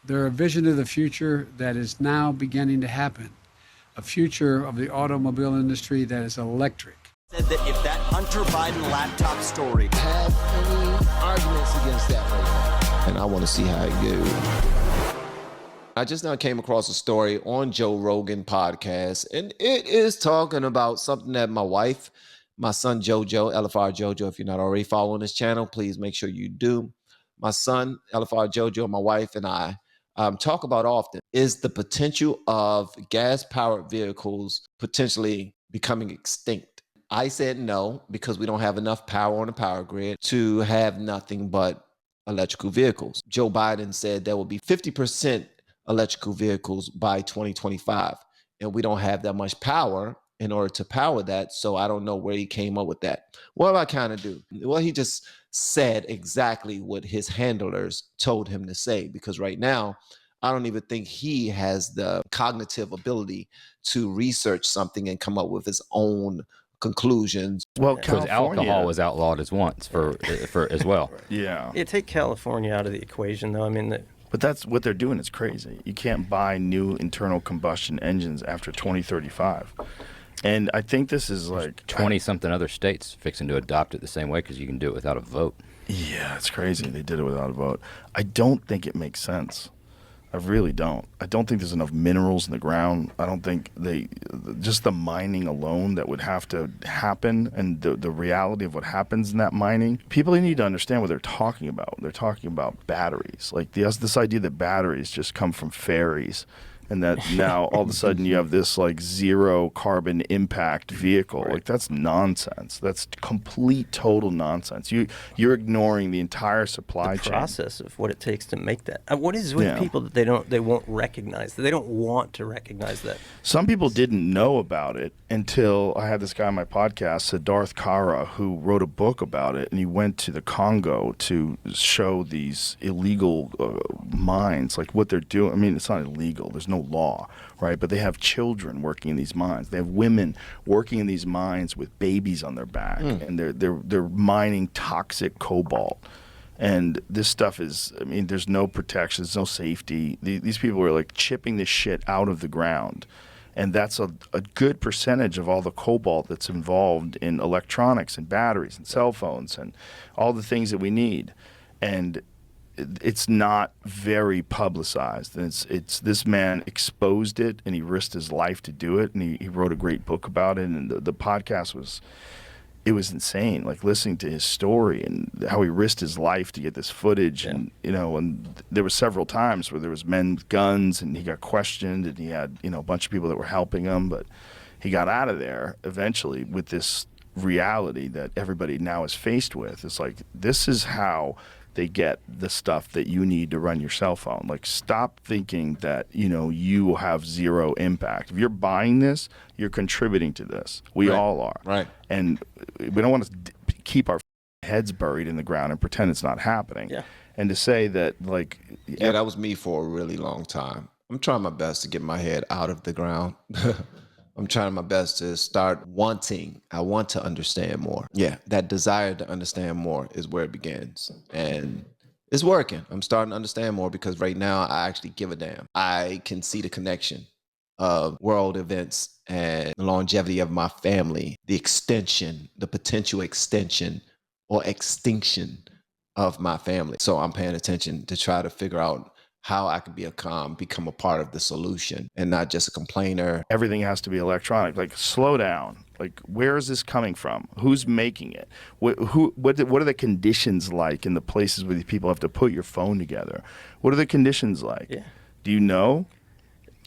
They're a vision of the future that is now beginning to happen. A future of the automobile industry that is electric. Said that if that Hunter Biden laptop story have any arguments against that right now. And I want to see how it goes. I just now came across a story on Joe Rogan podcast, and it is talking about something that my wife, my son Jojo, LFR Jojo, if you're not already following this channel, please make sure you do. My son, LFR Jojo, my wife, and I talk about often is the potential of gas-powered vehicles potentially becoming extinct. I said no, because we don't have enough power on the power grid to have nothing but electrical vehicles. Joe Biden said there will be 50% electrical vehicles by 2025, and we don't have that much power in order to power that, so I don't know where he came up with that. What do I kind of do? Well, he just said exactly what his handlers told him to say, because right now, I don't even think he has the cognitive ability to research something and come up with his own conclusions. Well, because alcohol was outlawed as once for as well. Yeah. Take California out of the equation, though. I mean, but that's what they're doing is crazy. You can't buy new internal combustion engines after 2035. And I think this is like 20-something other states fixing to adopt it the same way because you can do it without a vote. Yeah, it's crazy. They did it without a vote. I don't think it makes sense. I really don't. I don't think there's enough minerals in the ground. I don't think just the mining alone that would have to happen, and the reality of what happens in that mining, people need to understand what they're talking about. They're talking about batteries. Like this idea that batteries just come from fairies, and that now all of a sudden you have this like zero carbon impact vehicle. Right. Like that's nonsense. That's complete total nonsense. You're ignoring the entire supply chain. The process of what it takes to make that. What is with people that they won't recognize, that they don't want to recognize that? Some people didn't know about it until I had this guy on my podcast, Siddharth Kara, who wrote a book about it, and he went to the Congo to show these illegal mines, like what they're doing. I mean, it's not illegal. There's no law, right? But they have children working in these mines. They have women working in these mines with babies on their back, and they're mining toxic cobalt. And this stuff is, I mean, there's no protection, there's no safety. These people are like chipping this shit out of the ground. And that's a good percentage of all the cobalt that's involved in electronics and batteries and cell phones and all the things that we need. And it's not very publicized. And it's this man exposed it, and he risked his life to do it, and he wrote a great book about it. And the podcast was insane, like listening to his story and how he risked his life to get this footage. And and there were several times where there was men with guns, and he got questioned, and he had a bunch of people that were helping him, but he got out of there eventually with this reality that everybody now is faced with. It's like, this is how they get the stuff that you need to run your cell phone. Like, stop thinking that, you have zero impact. If you're buying this, you're contributing to this. We all are. Right. And we don't want to keep our heads buried in the ground and pretend it's not happening. Yeah. And to say that, like... Yeah, that was me for a really long time. I'm trying my best to get my head out of the ground. I'm trying my best to start wanting. I want to understand more. Yeah, that desire to understand more is where it begins. And it's working. I'm starting to understand more because right now I actually give a damn. I can see the connection of world events and the longevity of my family, the extension, the potential extension or extinction of my family. So I'm paying attention to try to figure out how I can become a part of the solution and not just a complainer. Everything has to be electronic. Like, slow down. Like, where is this coming from? Who's making it? What are the conditions like in the places where these people have to put your phone together? What are the conditions like? Yeah. Do you know?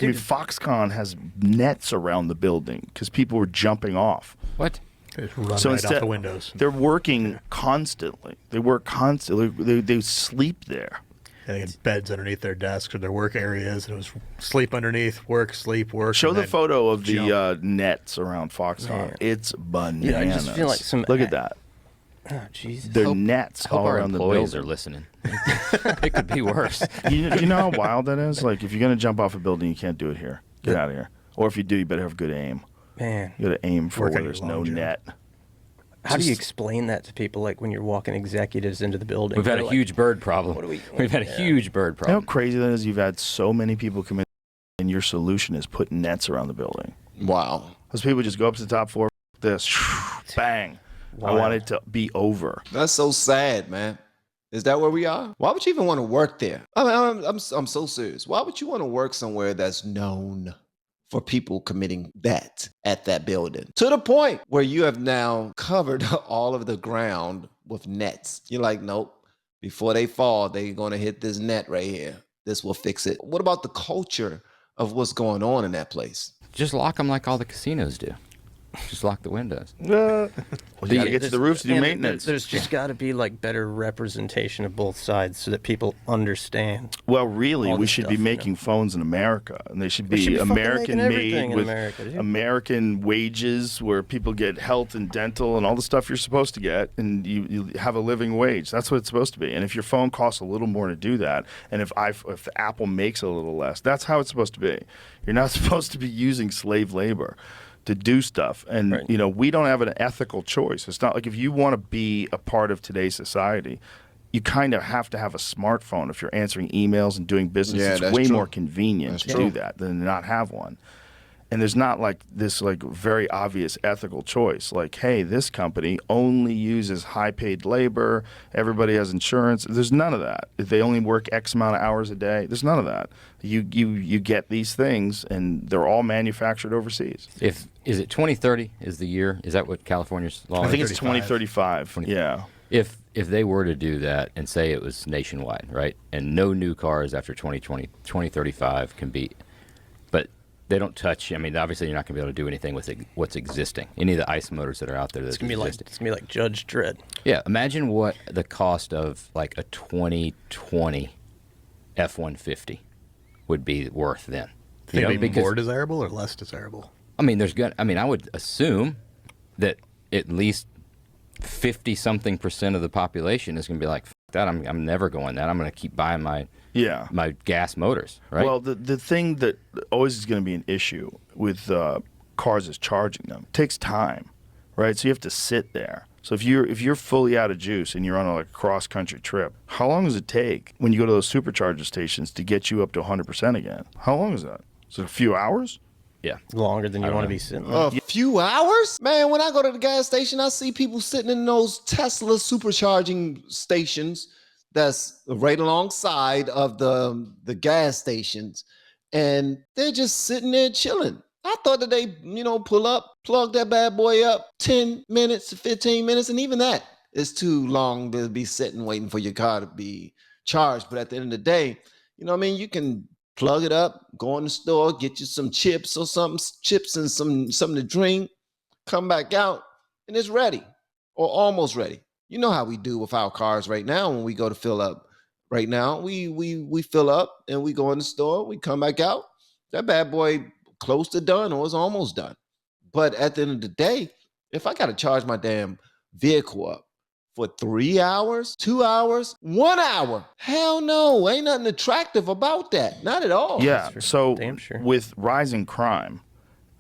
I mean, Foxconn has nets around the building because people were jumping off. What? So right off the windows. They're working constantly. They work constantly. They sleep there. They had beds underneath their desks or their work areas. And it was sleep underneath, work, sleep, work. Show the photo of the nets around Foxconn. Man. It's bananas. Yeah, I just feel like Look at that. Oh, Jesus. They're nets all around the building. Employees are listening. It could be worse. You know how wild that is? Like, if you're going to jump off a building, you can't do it here. Get out of here. Or if you do, you better have good aim. Man. You got to aim for where there's no net. How do you explain that to people, like when you're walking executives into the building? We've had a like, huge bird problem. We've had a huge bird You know how problem. crazy that is? You've had so many people come in, and your solution is put nets around the building. Wow. Those people just go up to the top floor, this, bang. I want it to be over. That's so sad, man. Is that where we are? Why would you even want to work there? I'm so serious. Why would you want to work somewhere that's known for people committing that at that building? To the point where you have now covered all of the ground with nets. You're like, nope. Before they fall, they're going to hit this net right here. This will fix it. What about the culture of what's going on in that place? Just lock them like all the casinos do. Just lock the windows. Well, you got to get to the roofs to do maintenance. There's just got to be like better representation of both sides so that people understand. Well, really, all we this should stuff, be you know. making phones in America, and they should We should be be fucking making American everything made in with America, dude. American wages, where people get health and dental and all the stuff you're supposed to get, and you have a living wage. That's what it's supposed to be. And if your phone costs a little more to do that, and if the Apple makes a little less, that's how it's supposed to be. You're not supposed to be using slave labor to do stuff. And, Right. you know, we don't have an ethical choice. It's not like if you want to be a part of today's society, you kind of have to have a smartphone if you're answering emails and doing business. Yeah, it's that's way true. more convenient to do that than not have one. And there's not like this like very obvious ethical choice. Like, hey, this company only uses high-paid labor. Everybody has insurance. There's none of that. If they only work X amount of hours a day, there's none of that. You get these things, and they're all manufactured overseas. Is it 2030 is the year? Is that what California's law I is? think it's 2035. Yeah. If they were to do that and say it was nationwide, right, and no new cars after 2035 can be, but they don't touch. I mean, obviously, you're not going to be able to do anything with what's existing. Any of the ICE motors that are out there. It's gonna be like Judge Dredd. Yeah, imagine what the cost of like a 2020 F-150 would be worth then. Think it'd be more desirable or less desirable? I mean, I would assume that at least 50-something% of the population is going to be like, F that, I'm never going that. I'm going to keep buying my gas motors, right? Well, the thing that always is going to be an issue with cars is charging them. It takes time, right? So you have to sit there. So if you're fully out of juice and you're on a cross country trip, how long does it take when you go to those supercharger stations to get you up to 100% again? How long is that? Is it a few hours? Yeah. Longer than you want to be sitting there. A few hours? Man, when I go to the gas station, I see people sitting in those Tesla supercharging stations that's right alongside of the gas stations, and they're just sitting there chilling. I thought that they, pull up, plug that bad boy up, 10 minutes to 15 minutes, and even that is too long to be sitting waiting for your car to be charged. But at the end of the day, you can plug it up, go in the store, get you some chips or something, chips and something to drink, come back out, and it's ready or almost ready. You know how we do with our cars right now when we go to fill up. Right now, we fill up and we go in the store, we come back out. That bad boy close to done or is almost done. But at the end of the day, if I got to charge my damn vehicle up for 3 hours, 2 hours, 1 hour, hell no, ain't nothing attractive about that. Not at all. Yeah, so damn sure. with rising crime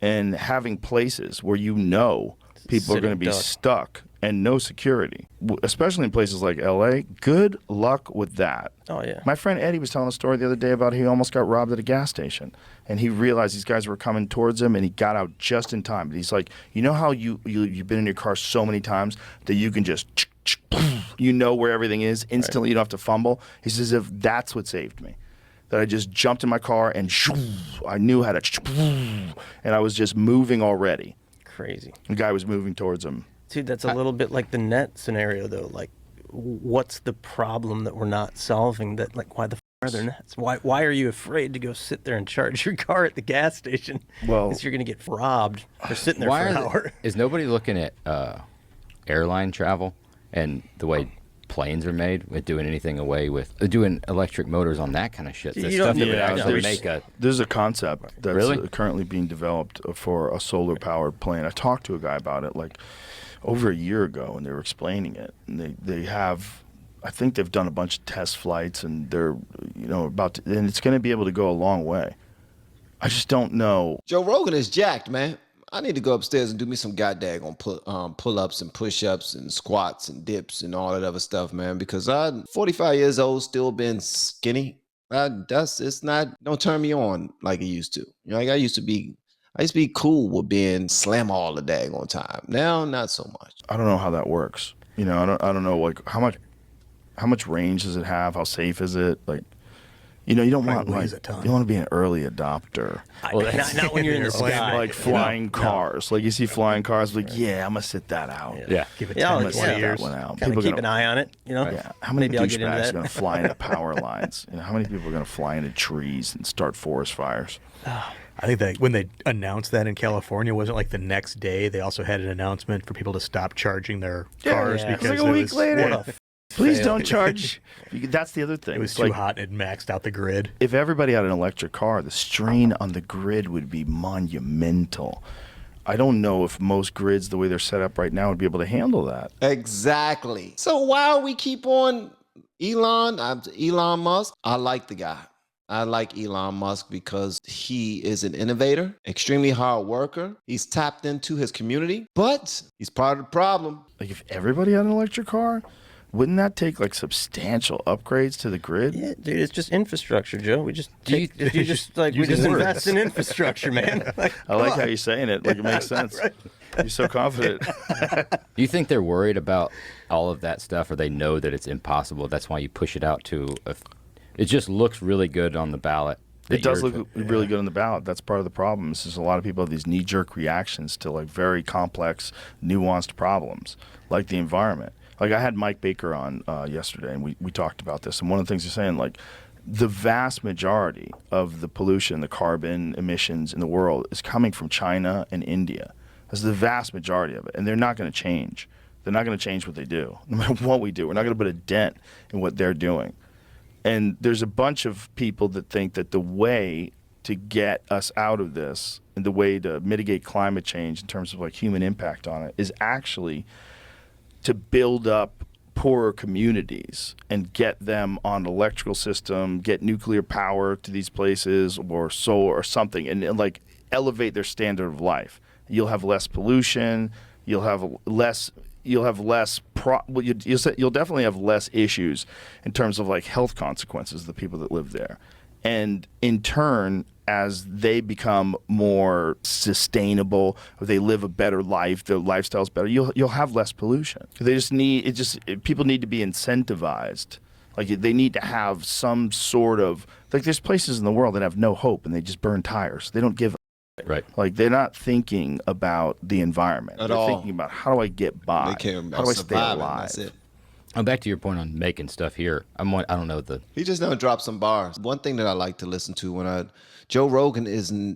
and having places where people are going to be stuck and no security, especially in places like LA, good luck with that. Oh, yeah. My friend Eddie was telling a story the other day about he almost got robbed at a gas station, and he realized these guys were coming towards him, and he got out just in time. But he's like, you know how you've been in your car so many times that you can just, where everything is instantly, You don't have to fumble. He says, if that's what saved me. That I just jumped in my car and I knew how to, and I was just moving already. Crazy. The guy was moving towards him. Dude, that's a little bit like the net scenario, though. Like, what's the problem that we're not solving? That, like, why the are there nets? Why are you afraid to go sit there and charge your car at the gas station? Well, because you're going to get robbed for sitting there for an hour. Is nobody looking at airline travel and the way planes are made with doing anything away with doing electric motors on that kind of shit? The stuff that would actually make a... There's a concept that's Really? currently being developed for a solar-powered plane. I talked to a guy about it like over a year ago, and they were explaining it. And they have, I think they've done a bunch of test flights, and they're about to, and it's going to be able to go a long way. I just don't know. Joe Rogan is jacked, man. I need to go upstairs and do me some goddamn pull-ups and push-ups and squats and dips and all that other stuff, man, because I'm 45 years old, still been skinny. Don't turn me on like it used to. You know, like I used to be cool with being slam all the daggone time. Now, not so much. I don't know how that works. You know, I don't know, like, how much range does it have? How safe is it? Like, you know, you don't want to be an early adopter. Well, not when you're in the sky. Like flying cars. Like you see flying cars, like, yeah, I'm gonna sit that out. Yeah. Give it Yeah, 10 like, to 20 years. That one out. Kind of keep an eye on it, you know? Yeah. How many Maybe I'll get into douchebags that. are gonna fly into power lines? You know, how many people are gonna fly into trees and start forest fires? I think that when they announced that in California, wasn't like the next day they also had an announcement for people to stop charging their cars yeah. because It was like a week later. What a Please fail. don't charge. That's the other thing. It was It's too like, hot and it maxed out the grid. if everybody had an electric car, the strain on the grid would be monumental. I don't know if most grids, the way they're set up right now, would be able to handle that. Exactly. So while we keep on Elon Musk, I like the guy. I like Elon Musk because he is an innovator, extremely hard worker. He's tapped into his community, but he's part of the problem. Like, if everybody had an electric car, wouldn't that take like substantial upgrades to the grid? Yeah, dude, it's just infrastructure, Joe. We just you- we just invest in infrastructure, man. Like, I like how you're saying it. Like, it makes sense. You're so confident. Do you think they're worried about all of that stuff, or they know that it's impossible? That's why you push it out to. It just looks really good on the ballot. It does look really good on the ballot. That's part of the problem. This is a lot of people have these knee-jerk reactions to like very complex, nuanced problems, like the environment. Like, I had Mike Baker on yesterday, and we talked about this. And one of the things he's saying, like, the vast majority of the pollution, the carbon emissions in the world is coming from China and India. That's the vast majority of it. And they're not going to change. They're not going to change what they do, no matter what we do. We're not going to put a dent in what they're doing. And there's a bunch of people that think that the way to get us out of this and the way to mitigate climate change in terms of like human impact on it is actually to build up poorer communities and get them on an electrical system, get nuclear power to these places or solar or something, and like elevate their standard of life. You'll have less pollution. You'll definitely have less issues in terms of like health consequences of the people that live there. And in turn, as they become more sustainable, or they live a better life, their lifestyle's better, you'll have less pollution. People need to be incentivized. Like, they need to have some sort of, like, there's places in the world that have no hope and they just burn tires. They don't give. Right. Like, they're not thinking about the environment. At they're all. thinking about, how do I get by? They care about how do I stay surviving, alive? that's it. Back to your point on making stuff here. I don't know He just don't drop some bars. One thing that I like to listen to Joe Rogan is not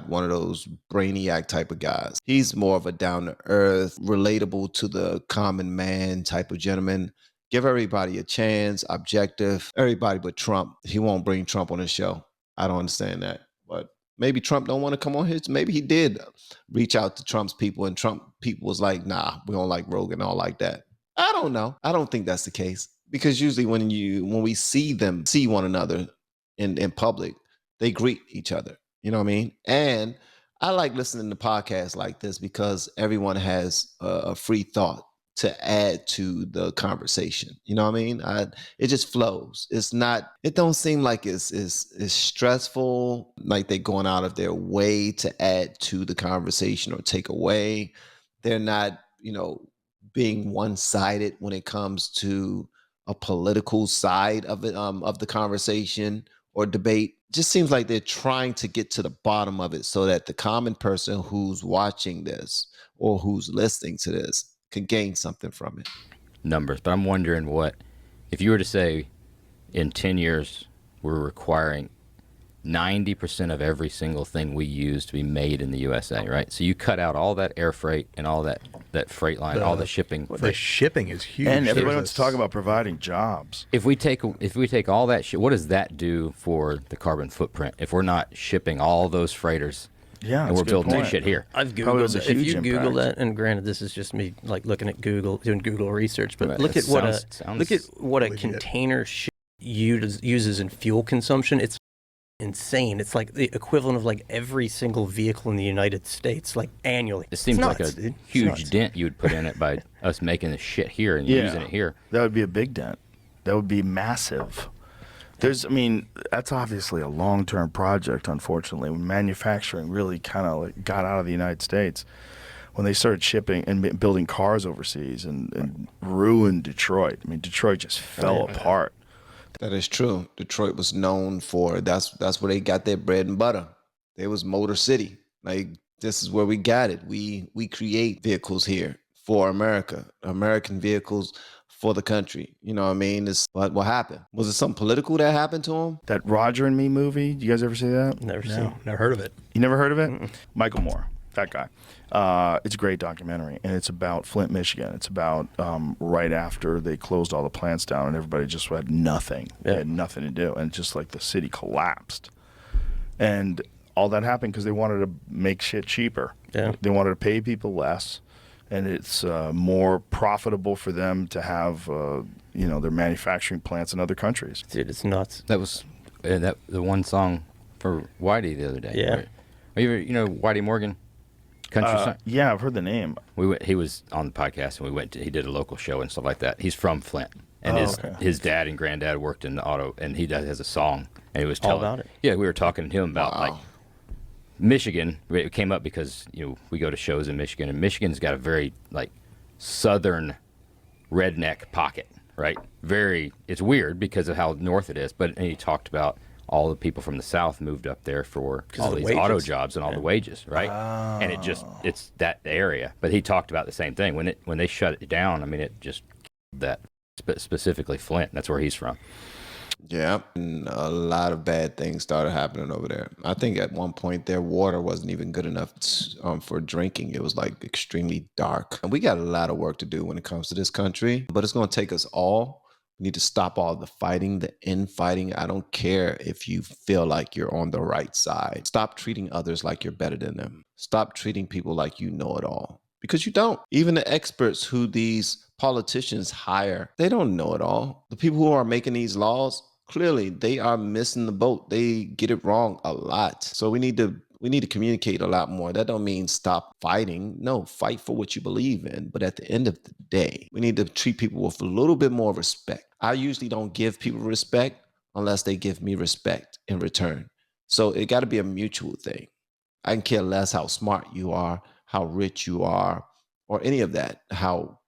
one of those brainiac type of guys. He's more of a down to earth, relatable to the common man type of gentleman. Give everybody a chance, objective. Everybody but Trump. He won't bring Trump on his show. I don't understand that. But maybe Trump don't want to come on his. Maybe he did reach out to Trump's people, and Trump people was like, nah, we don't like Rogan, all like that. I don't know. I don't think that's the case, because usually when we see one another in public, they greet each other. You know what I mean? And I like listening to podcasts like this because everyone has a free thought to add to the conversation. You know what I mean? It just flows. It don't seem like it's stressful, like they're going out of their way to add to the conversation or take away. They're not, being one-sided when it comes to a political side of it, of the conversation or debate. Just seems like they're trying to get to the bottom of it so that the common person who's watching this or who's listening to this can gain something from it. numbers, but I'm wondering if you were to say in 10 years we're requiring 90% of every single thing we use to be made in the USA, right? So you cut out all that air freight and all that freight line, all the shipping. The shipping is huge. And everybody wants to talk about providing jobs. If we take all that shit, what does that do for the carbon footprint? If we're not shipping all those freighters, Yeah, and we're building that shit here. I've Probably was Googled a it. If huge you Google impact. that, and granted, this is just me like looking at Google, doing Google research, but Right, look that at what sounds look at what a legit. container uses in fuel consumption. It's insane. It's like the equivalent of like every single vehicle in the United States, like annually. It seems like nuts, a dude. It's huge nuts. dent you would put in it by us making the shit here and using it here. That would be a big dent. That would be massive. That's obviously a long-term project, unfortunately. When manufacturing really kind of like got out of the United States, when they started shipping and building cars overseas and ruined Detroit. I mean, Detroit just fell apart. That is true. Detroit was known for, that's where they got their bread and butter. They was Motor City. Like, this is where we got it. We create vehicles here for America, American vehicles for the country. You know what I mean? But what happened? Was it something political that happened to him? That Roger and Me movie, you guys ever see that? Never seen. No, never heard of it. You never heard of it? Michael Moore, that guy. It's a great documentary, and it's about Flint, Michigan. It's about right after they closed all the plants down, and everybody just had nothing. They had nothing to do, and just like the city collapsed. And all that happened because they wanted to make shit cheaper. Yeah. They wanted to pay people less, and it's more profitable for them to have their manufacturing plants in other countries. Dude, it's nuts. That was the one song for Whitey the other day. Yeah. Right? You know Whitey Morgan? Country song? Yeah, I've heard the name. He was on the podcast, and he did a local show and stuff like that. He's from Flint, and his dad and granddad worked in the auto, and he has a song, and he was telling about it. Yeah, we were talking to him about like Michigan. It came up because we go to shows in Michigan, and Michigan's got a very like southern redneck pocket, right? It's weird because of how north it is, and he talked about all the people from the South moved up there for all these auto jobs and all the wages, right? And it's that area. But he talked about the same thing. When they shut it down, I mean, it just that specifically Flint. That's where he's from. Yeah, and a lot of bad things started happening over there. I think at one point their water wasn't even good enough for drinking. It was like extremely dark. And we got a lot of work to do when it comes to this country, but it's going to take us all. We need to stop all the fighting, the infighting. I don't care if you feel like you're on the right side. Stop treating others like you're better than them. Stop treating people like you know it all, because you don't. Even the experts who these politicians hire, they don't know it all. The people who are making these laws, clearly they are missing the boat. They get it wrong a lot. So we need to communicate a lot more. That don't mean stop fighting. No, fight for what you believe in. But at the end of the day, we need to treat people with a little bit more respect. I usually don't give people respect unless they give me respect in return. So it got to be a mutual thing. I can care less how smart you are, how rich you are, or any of that, how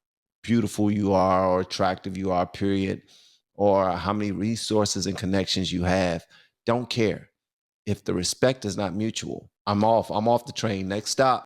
beautiful you are or attractive you are, period, or how many resources and connections you have. Don't care. If the respect is not mutual, I'm off the train. Next stop.